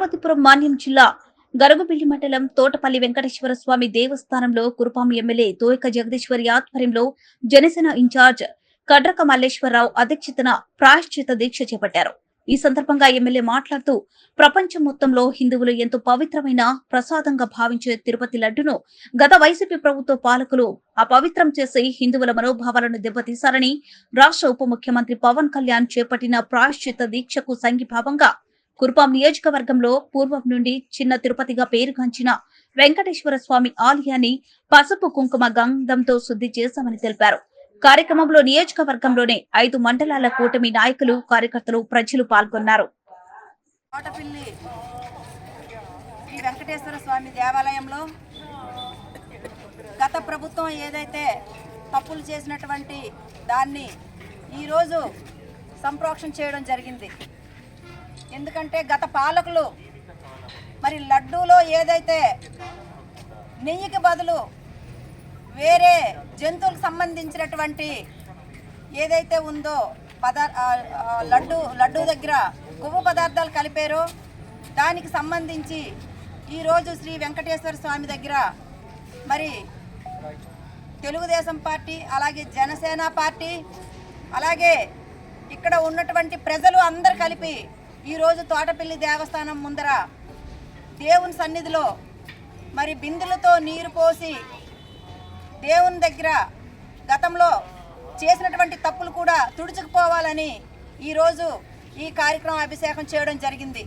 పార్వతీపురం మాన్యం జిల్లా గరుగుబిల్లి మండలం తోటపల్లి వెంకటేశ్వర స్వామి దేవస్థానంలో కురుపాం ఎమ్మెల్యే తోయక జగదీశ్వరి ఆధ్వర్యంలో జనసేన ఇన్ఛార్జ్ కడ్రక మల్లేశ్వరరావు అధ్యక్షతన ప్రాయశ్చిత దీక్ష చేపట్టారు. ఈ సందర్భంగా ఎమ్మెల్యే మాట్లాడుతూ ప్రపంచం మొత్తంలో హిందువులు ఎంతో పవిత్రమైన ప్రసాదంగా భావించే తిరుపతి లడ్డును గత వైసీపీ ప్రభుత్వ పాలకులు అపవిత్రం చేసి హిందువుల మనోభావాలను దెబ్బతీశారని రాష్ట్ర ఉప ముఖ్యమంత్రి పవన్ కళ్యాణ్ చేపట్టిన ప్రాయశ్చిత దీక్షకు సంఘీభావంగా కురుపాం నియోజకవర్గంలో పూర్వం నుండి చిన్న తిరుపతిగా పేరుగాంచిన వెంకటేశ్వర స్వామి ఆలయాన్ని పసుపు కుంకుమ గంధంతో శుద్ధి చేశామని తెలిపారు. కార్యక్రమంలో నియోజకవర్గంలోనే 5 మండలాల కూటమి నాయకులు, కార్యకర్తలు, ప్రజలు పాల్గొన్నారు. తోటపల్లి శ్రీ వెంకటేశ్వర స్వామి దేవాలయంలో గత ప్రభుత్వం ఏదైతే తప్పులు చేసినటువంటి దాన్ని ఈరోజు సంప్రోక్షణ చేయడం జరిగింది. ఎందుకంటే గత పాలకులు మరి లడ్డూలో ఏదైతే నెయ్యికి బదులు వేరే జంతువులకు సంబంధించినటువంటి ఏదైతే ఉందో లడ్డూ దగ్గర కొవ్వు పదార్థాలు కలిపారో దానికి సంబంధించి ఈరోజు శ్రీ వెంకటేశ్వర స్వామి దగ్గర మరి తెలుగుదేశం పార్టీ, అలాగే జనసేన పార్టీ, అలాగే ఇక్కడ ఉన్నటువంటి ప్రజలు అందరు కలిపి ఈరోజు తోటపల్లి దేవస్థానం ముందర దేవుని సన్నిధిలో మరి బిందులతో నీరు పోసి దేవుని దగ్గర గతంలో చేసినటువంటి తప్పులు కూడా తుడుచుకుపోవాలని ఈరోజు ఈ కార్యక్రమం అభిషేకం చేయడం జరిగింది.